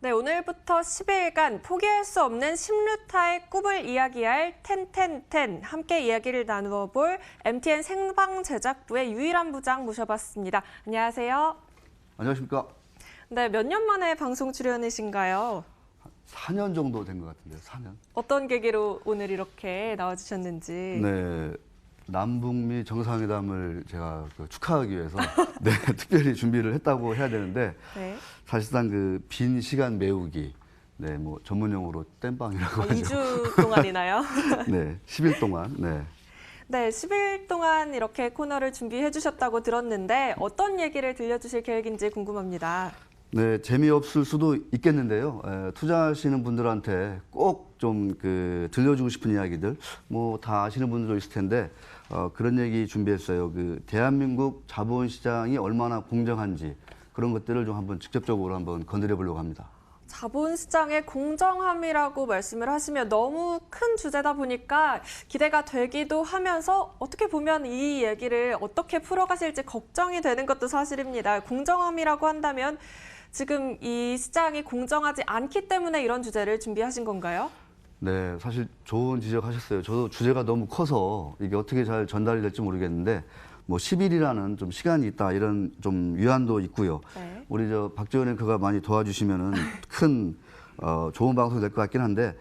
네, 오늘부터 10일간 포기할 수 없는 10루타의 꿈을 이야기할 텐텐텐 함께 이야기를 나누어 볼 MTN 생방제작부의 유일한 부장 모셔봤습니다. 안녕하세요. 안녕하십니까. 네, 몇 년 만에 방송 출연이신가요? 4년 정도 된 것 같은데요, 4년. 어떤 계기로 오늘 이렇게 나와주셨는지. 네, 남북미 정상회담을 제가 축하하기 위해서 네, 특별히 준비를 했다고 해야 되는데 네. 사실상 그 빈 시간 메우기, 네, 뭐 전문용어로 땜빵이라고 하죠. 2주 동안이나요? 네, 10일 동안. 네. 네, 10일 동안 이렇게 코너를 준비해 주셨다고 들었는데 어떤 얘기를 들려주실 계획인지 궁금합니다. 네, 재미없을 수도 있겠는데요. 투자하시는 분들한테 꼭 좀 들려주고 싶은 이야기들, 뭐 다 아시는 분들도 있을 텐데 그런 얘기 준비했어요. 대한민국 자본시장이 얼마나 공정한지 그런 것들을 좀 한번 직접적으로 한번 건드려 보려고 합니다. 자본시장의 공정함이라고 말씀을 하시면 너무 큰 주제다 보니까 기대가 되기도 하면서 어떻게 보면 이 얘기를 어떻게 풀어가실지 걱정이 되는 것도 사실입니다. 공정함이라고 한다면 지금 이 시장이 공정하지 않기 때문에 이런 주제를 준비하신 건가요? 네, 사실 좋은 지적하셨어요. 저도 주제가 너무 커서 이게 어떻게 잘 전달이 될지 모르겠는데 뭐 10일이라는 좀 시간이 있다 이런 좀 위안도 있고요. 네. 우리 박지원 앵커가 많이 도와주시면은 큰 좋은 방송이 될 것 같긴 한데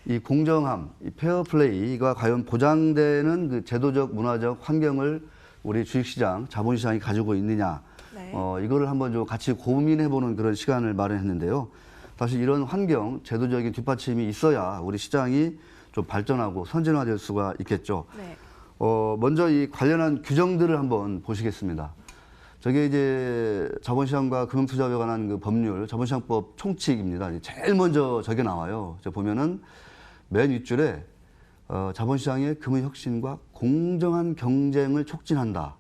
이 공정함, 이 페어플레이가 과연 보장되는 그 제도적, 문화적 환경을 우리 주식시장, 자본시장이 가지고 있느냐, 네. 이거를 한번 좀 같이 고민해보는 그런 시간을 마련했는데요. 사실 이런 환경, 제도적인 뒷받침이 있어야 우리 시장이 좀 발전하고 선진화될 수가 있겠죠. 네. 먼저 이 관련한 규정들을 한번 보시겠습니다. 저게 이제 자본시장과 금융투자에 관한 그 법률, 자본시장법 총칙입니다. 제일 먼저 저게 나와요. 저 보면은 맨 윗줄에 자본시장의 금융혁신과 공정한 경쟁을 촉진한다.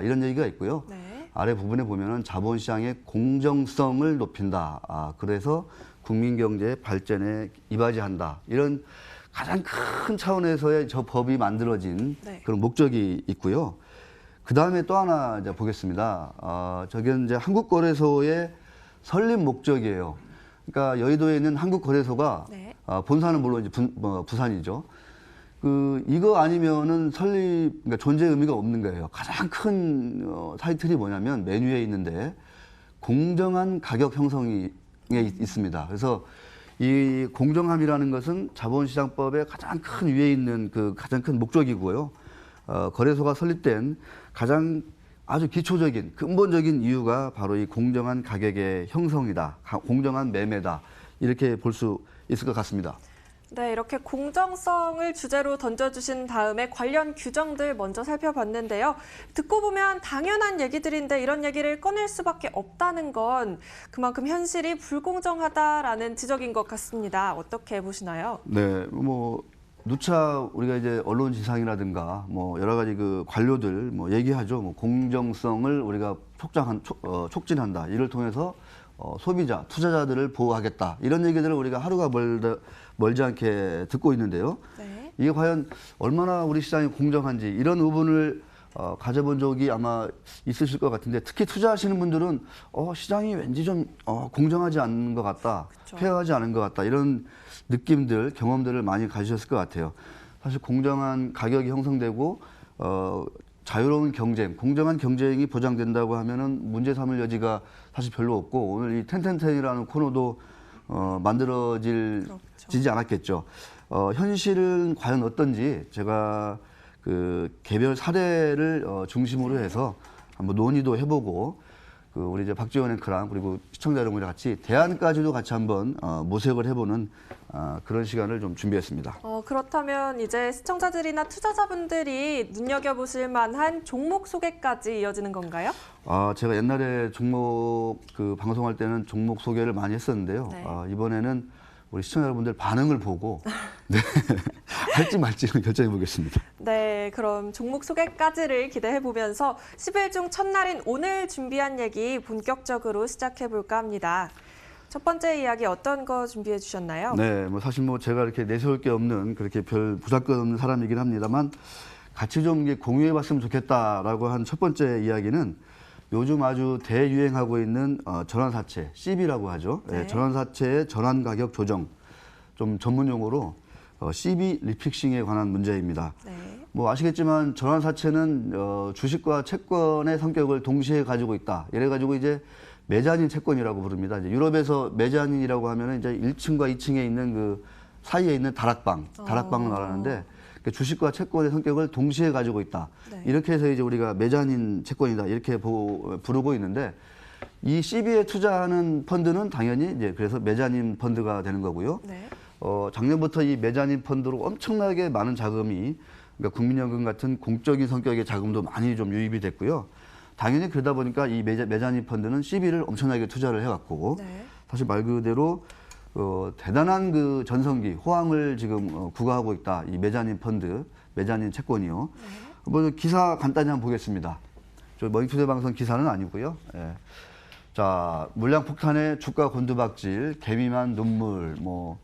이런 얘기가 있고요. 네. 아래 부분에 보면은 자본시장의 공정성을 높인다. 그래서 국민경제의 발전에 이바지한다. 이런 가장 큰 차원에서의 저 법이 만들어진 네. 그런 목적이 있고요. 그 다음에 또 하나 이제 보겠습니다. 저게 이제 한국거래소의 설립 목적이에요. 그러니까 여의도에 있는 한국거래소가 네. 본사는 물론 이제 부산이죠. 이거 아니면은 그러니까 존재 의미가 없는 거예요. 가장 큰 타이틀이 뭐냐면 맨 위에 있는데 공정한 가격 형성이 있습니다. 그래서 이 공정함이라는 것은 자본시장법의 가장 큰 위에 있는 가장 큰 목적이고요. 거래소가 설립된 가장 아주 기초적인 근본적인 이유가 바로 이 공정한 가격의 형성이다. 공정한 매매다. 이렇게 볼 수 있을 것 같습니다. 네, 이렇게 공정성을 주제로 던져주신 다음에 관련 규정들 먼저 살펴봤는데요. 듣고 보면 당연한 얘기들인데 이런 얘기를 꺼낼 수밖에 없다는 건 그만큼 현실이 불공정하다라는 지적인 것 같습니다. 어떻게 보시나요? 네, 뭐 누차 우리가 이제 언론지상이라든가 뭐 여러 가지 관료들 뭐 얘기하죠. 뭐 공정성을 우리가 촉진한다. 이를 통해서 소비자, 투자자들을 보호하겠다. 이런 얘기들을 우리가 하루가 멀지 않게 듣고 있는데요. 네. 이게 과연 얼마나 우리 시장이 공정한지 이런 의문을 가져본 적이 아마 있으실 것 같은데 특히 투자하시는 분들은 시장이 왠지 좀 공정하지 않은 것 같다. 그렇죠. 페어하지 않은 것 같다. 이런 느낌들, 경험들을 많이 가지셨을 것 같아요. 사실 공정한 가격이 형성되고 자유로운 경쟁, 공정한 경쟁이 보장된다고 하면은 문제 삼을 여지가 사실 별로 없고 오늘 이 텐텐텐이라는 코너도 만들어지지 그렇죠. 않았겠죠. 현실은 과연 어떤지 제가 개별 사례를 중심으로 해서 한번 논의도 해보고 우리 이제 박지원 앵커랑 그리고 시청자 여러분과 같이 대안까지도 같이 한번 모색을 해보는 그런 시간을 좀 준비했습니다. 그렇다면 이제 시청자들이나 투자자분들이 눈여겨보실 만한 종목 소개까지 이어지는 건가요? 제가 옛날에 종목 방송할 때는 종목 소개를 많이 했었는데요. 네. 이번에는 우리 시청자 여러분들 반응을 보고 네, 할지 말지는 결정해 보겠습니다. 네, 그럼 종목 소개까지를 기대해 보면서 10일 중 첫날인 오늘 준비한 얘기 본격적으로 시작해 볼까 합니다. 첫 번째 이야기 어떤 거 준비해 주셨나요? 네, 뭐 사실 뭐 제가 이렇게 내세울 게 없는 그렇게 별 부사건 없는 사람이긴 합니다만 같이 좀 공유해 봤으면 좋겠다라고 한 첫 번째 이야기는 요즘 아주 대유행하고 있는 전환사채, CB라고 하죠. 네. 예, 전환사채의 전환 가격 조정, 좀 전문 용어로 CB 리픽싱에 관한 문제입니다. 네. 뭐 아시겠지만 전환사채는 주식과 채권의 성격을 동시에 가지고 있다. 이래가지고 이제 메자닌 채권이라고 부릅니다. 이제 유럽에서 메자닌이라고 하면은 이제 1층과 2층에 있는 그 사이에 있는 다락방을 말하는데 그 주식과 채권의 성격을 동시에 가지고 있다. 네. 이렇게 해서 이제 우리가 메자닌 채권이다 이렇게 부르고 있는데 이 CB에 투자하는 펀드는 당연히 이제 그래서 메자닌 펀드가 되는 거고요. 네. 작년부터 이 메자닌 펀드로 엄청나게 많은 자금이 그러니까 국민연금 같은 공적인 성격의 자금도 많이 좀 유입이 됐고요. 당연히 그러다 보니까 이 메자닌 펀드는 CB를 엄청나게 투자를 해왔고 네. 사실 말 그대로 대단한 그 전성기 호황을 지금 구가하고 있다. 이 메자닌 펀드, 메자닌 채권이요. 네. 뭐 기사 간단히 한번 보겠습니다. 저 머니투데이 방송 기사는 아니고요. 예. 자, 물량 폭탄에 주가 곤두박질, 개미만 눈물, 뭐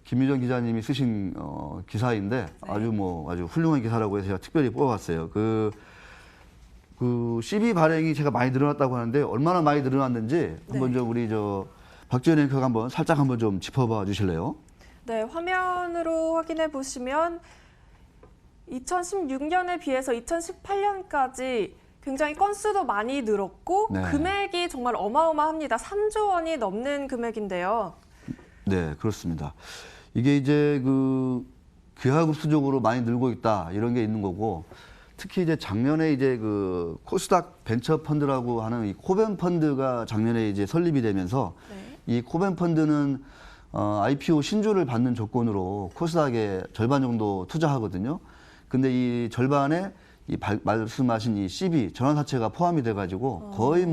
김유정 기자님이 쓰신 기사인데 아주 훌륭한 기사라고 해서 제가 특별히 뽑아봤어요. 그 CB 발행이 제가 많이 늘어났다고 하는데 얼마나 많이 늘어났는지 한번 좀 우리 박지원 앵커가 살짝 좀 짚어봐 주실래요? 네, 화면으로 확인해 보시면 2016년에 비해서 2018년까지 굉장히 건수도 많이 늘었고 네. 금액이 정말 어마어마합니다. 3조 원이 넘는 금액인데요. 네, 그렇습니다. 이게 이제 기하급수적으로 많이 늘고 있다 이런 게 있는 거고 특히 이제 작년에 이제 코스닥 벤처 펀드라고 하는 이 코벤 펀드가 작년에 이제 설립이 되면서 네. 이 코벤 펀드는 IPO 신주를 받는 조건으로 코스닥에 절반 정도 투자하거든요. 근데 이 절반에 말씀하신 이 CB 전환사채가 포함이 돼가지고 거의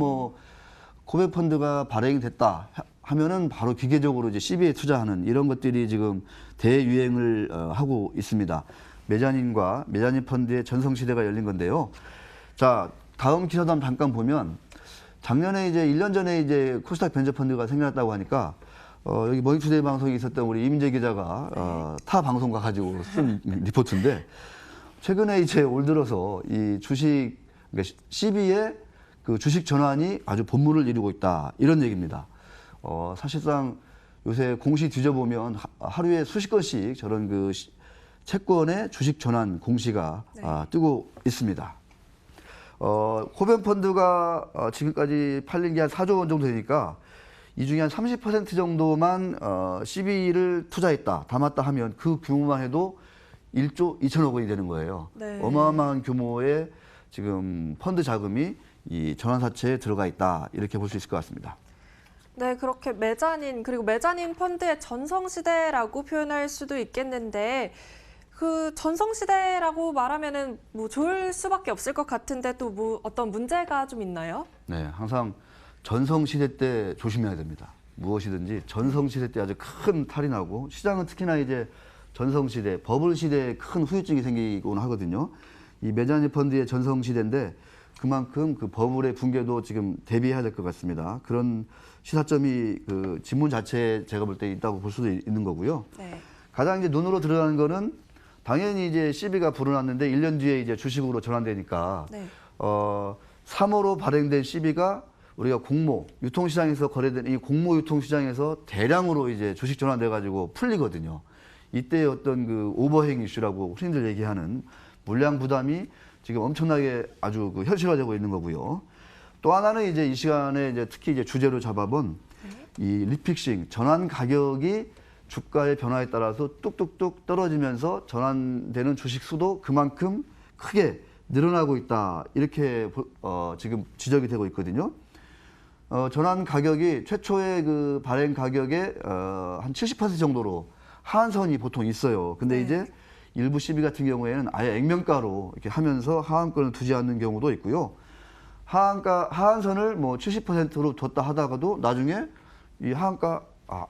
코벤 펀드가 발행이 됐다 하면은 바로 기계적으로 이제 CB에 투자하는 이런 것들이 지금 대유행을 하고 있습니다. 메자닌 펀드의 전성시대가 열린 건데요. 자, 다음 기사도 한번 잠깐 보면 작년에 이제 1년 전에 이제 코스닥 벤처 펀드가 생겨났다고 하니까 여기 머니투데이 방송에 있었던 우리 이민재 기자가 타 방송 가가지고 쓴 리포트인데 최근에 이제 올 들어서 이 그러니까 CB의 그 주식 전환이 아주 본물을 이루고 있다 이런 얘기입니다. 사실상 요새 공시 뒤져보면 하루에 수십 건씩 저런 채권의 주식 전환 공시가 뜨고 있습니다. 코벤 펀드가 지금까지 팔린 게 한 4조 원 정도 되니까 이 중에 한 30% 정도만 CB를 투자했다, 담았다 하면 그 규모만 해도 1조 2천억 원이 되는 거예요. 네. 어마어마한 규모의 지금 펀드 자금이 이 전환사채에 들어가 있다 이렇게 볼 수 있을 것 같습니다. 네, 그렇게 그리고 메자닌 펀드의 전성시대라고 표현할 수도 있겠는데 그 전성시대라고 말하면은 뭐 좋을 수밖에 없을 것 같은데 또 뭐 어떤 문제가 좀 있나요? 네, 항상 전성시대 때 조심해야 됩니다. 무엇이든지 전성시대 때 아주 큰 탈이 나고 시장은 특히나 이제 전성시대, 버블시대에 큰 후유증이 생기곤 하거든요. 이 메자닌 펀드의 전성시대인데 그만큼 그 버블의 붕괴도 지금 대비해야 될 것 같습니다. 그런 시사점이 그 지문 자체에 제가 볼 때 있다고 볼 수도 있는 거고요. 네. 가장 이제 눈으로 들어가는 거는 당연히 이제 CB가 불어났는데 1년 뒤에 이제 주식으로 전환되니까 네. 3호로 발행된 CB가 우리가 유통시장에서 거래된 이 공모 유통시장에서 대량으로 이제 주식 전환돼 가지고 풀리거든요. 이때 어떤 그 오버행 이슈라고 흔히들 얘기하는 물량 부담이 지금 엄청나게 아주 현실화되고 있는 거고요. 또 하나는 이제 이 시간에 이제 특히 이제 주제로 잡아본 이 리픽싱 전환 가격이 주가의 변화에 따라서 뚝뚝뚝 떨어지면서 전환되는 주식 수도 그만큼 크게 늘어나고 있다 이렇게 지금 지적이 되고 있거든요. 전환 가격이 최초의 그 발행 가격의 한 70% 정도로 하한선이 보통 있어요. 근데 이제 일부 CB 같은 경우에는 아예 액면가로 이렇게 하면서 하한권을 두지 않는 경우도 있고요. 하한선을 뭐 70%로 뒀다 하다가도 나중에 이 하한가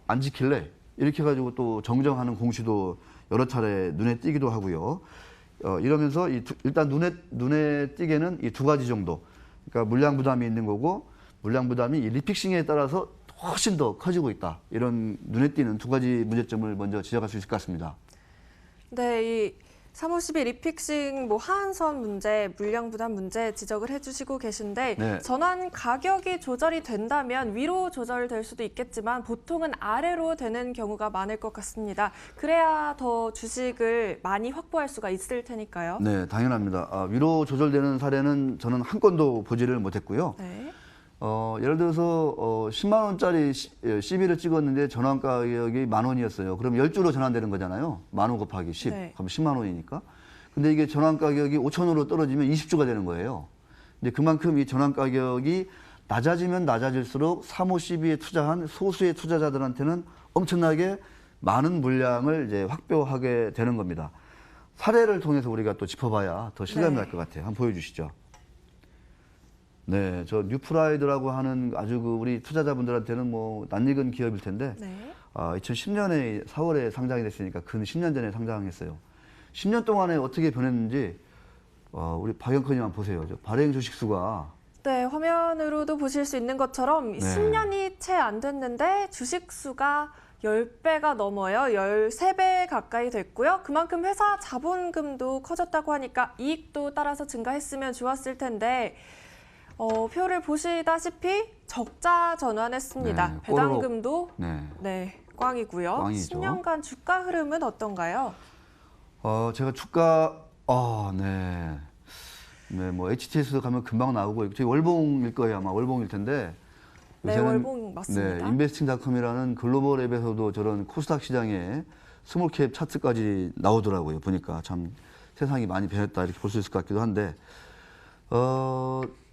안 지킬래 이렇게 해가지고 또 정정하는 공시도 여러 차례 눈에 띄기도 하고요. 이러면서 일단 눈에 띄게는 이 두 가지 정도. 그러니까 물량 부담이 있는 거고 물량 부담이 이 리픽싱에 따라서 훨씬 더 커지고 있다. 이런 눈에 띄는 두 가지 문제점을 먼저 지적할 수 있을 것 같습니다. 네, 이 350일 리픽싱 뭐 하한선 문제, 물량 부담 문제 지적을 해주시고 계신데 네. 전환 가격이 조절이 된다면 위로 조절될 수도 있겠지만 보통은 아래로 되는 경우가 많을 것 같습니다. 그래야 더 주식을 많이 확보할 수가 있을 테니까요. 네, 당연합니다. 위로 조절되는 사례는 저는 한 건도 보지를 못했고요. 네. 예를 들어서 10만 원짜리 CB를 찍었는데 전환 가격이 10,000원이었어요. 그럼 10주로 전환되는 거잖아요. 10,000원 곱하기 10, 네. 그럼 10만 원이니까. 근데 이게 전환 가격이 5,000원으로 떨어지면 20주가 되는 거예요. 근데 그만큼 이 전환 가격이 낮아지면 낮아질수록 3호 CB에 투자한 소수의 투자자들한테는 엄청나게 많은 물량을 이제 확보하게 되는 겁니다. 사례를 통해서 우리가 또 짚어봐야 더 실감이 네. 날 것 같아요. 한번 보여주시죠. 네, 저 뉴프라이드라고 하는 아주 우리 투자자분들한테는 뭐 낯익은 기업일 텐데, 네. 2010년에 4월에 상장이 됐으니까 근 10년 전에 상장했어요. 10년 동안에 어떻게 변했는지 우리 박영근님 한번 보세요. 저 발행 주식수가 네, 화면으로도 보실 수 있는 것처럼 네. 10년이 채 안 됐는데 주식 수가 10배가 넘어요. 13배 가까이 됐고요. 그만큼 회사 자본금도 커졌다고 하니까 이익도 따라서 증가했으면 좋았을 텐데 표를 보시다시피 적자 전환했습니다. 네, 배당금도 네, 꽝이고요. 꽝이죠. 10년간 주가 흐름은 어떤가요? 제가 주가 네, 뭐 HTS 가면 금방 나오고 저희 월봉일 거예요. 아마 월봉일 텐데. 네, 요새는 월봉 맞습니다. 네, 인베스팅닷컴이라는 글로벌 앱에서도 저런 코스닥 시장에 스몰캡 차트까지 나오더라고요. 보니까 참 세상이 많이 변했다 이렇게 볼 수 있을 것 같기도 한데,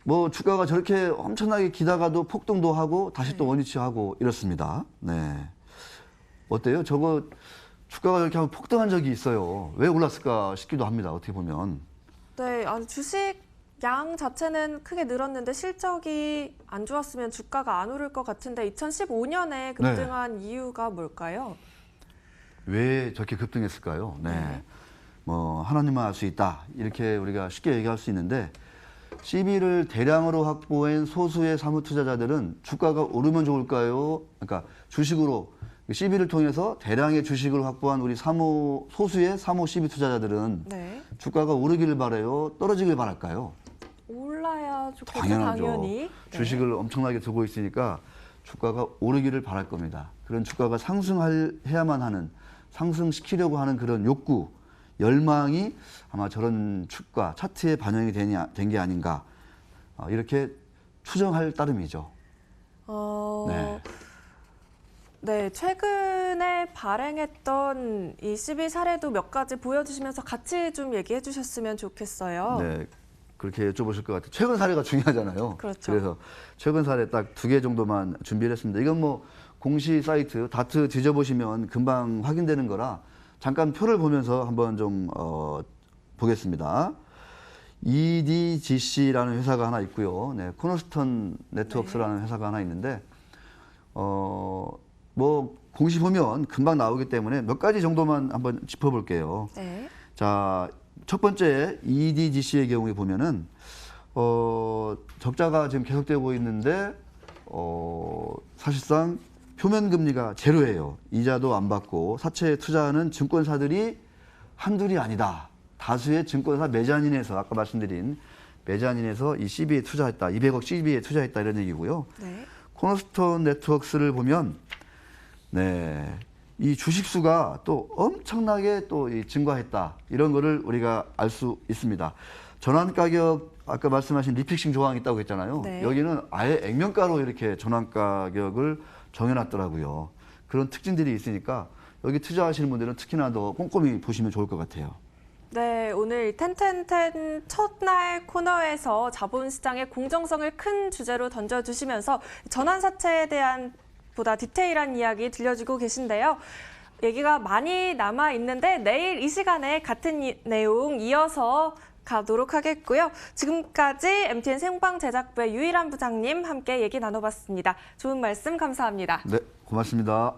뭐 주가가 저렇게 엄청나게 기다가도 폭등도 하고 다시 또 원위치하고 이렇습니다. 네, 어때요? 저거 주가가 이렇게 한번 폭등한 적이 있어요. 왜 올랐을까 싶기도 합니다. 어떻게 보면. 네, 주식 양 자체는 크게 늘었는데 실적이 안 좋았으면 주가가 안 오를 것 같은데 2015년에 급등한 이유가 뭘까요? 왜 저렇게 급등했을까요? 네. 네. 뭐 하나님만 알 수 있다. 이렇게 우리가 쉽게 얘기할 수 있는데 CB를 대량으로 확보한 소수의 사무 투자자들은 주가가 오르면 좋을까요? 그러니까 주식으로 CB를 통해서 대량의 주식을 확보한 우리 소수의 사모 CB 투자자들은 네. 주가가 오르기를 바라요? 떨어지길 바랄까요? 올라야 좋겠죠, 당연하죠. 당연히. 네. 주식을 엄청나게 두고 있으니까 주가가 오르기를 바랄 겁니다. 그런 주가가 상승해야만 하는, 상승시키려고 하는 그런 욕구, 열망이 아마 저런 주가 차트에 반영이 된 게 아닌가 이렇게 추정할 따름이죠. 네. 네, 최근에 발행했던 이 CB 사례도 몇 가지 보여주시면서 같이 좀 얘기해 주셨으면 좋겠어요. 네, 그렇게 여쭤보실 것 같아요. 최근 사례가 중요하잖아요. 그렇죠. 그래서 최근 사례 딱 2개 정도만 준비를 했습니다. 이건 뭐 공시 사이트 다트 뒤져보시면 금방 확인되는 거라 잠깐 표를 보면서 한번 좀 보겠습니다. EDGC라는 회사가 하나 있고요. 네, 코너스턴 네트워크스라는 회사가 하나 있는데 뭐 공시 보면 금방 나오기 때문에 몇 가지 정도만 한번 짚어볼게요. 네. 자, 첫 번째 EDGC의 경우에 보면은 적자가 지금 계속되고 있는데 사실상 표면 금리가 제로예요. 이자도 안 받고 사채에 투자하는 증권사들이 한둘이 아니다. 다수의 증권사 메자닌에서 아까 말씀드린 메자닌에서 이 CB에 투자했다. 200억 CB에 투자했다 이런 얘기고요. 네. 코너스톤 네트워크스를 보면 네, 이 주식수가 또 엄청나게 또 증가했다. 이런 거를 우리가 알 수 있습니다. 전환 가격 아까 말씀하신 리픽싱 조항이 있다고 했잖아요. 네. 여기는 아예 액면가로 이렇게 전환 가격을 정해놨더라고요. 그런 특징들이 있으니까 여기 투자하시는 분들은 특히나 더 꼼꼼히 보시면 좋을 것 같아요. 네, 오늘 텐텐텐 첫날 코너에서 자본시장의 공정성을 큰 주제로 던져주시면서 전환사채에 대한 보다 디테일한 이야기 들려주고 계신데요. 얘기가 많이 남아있는데 내일 이 시간에 같은 내용 이어서 가도록 하겠고요. 지금까지 MTN 생방제작부의 유일한 부장님 함께 얘기 나눠봤습니다. 좋은 말씀 감사합니다. 네, 고맙습니다.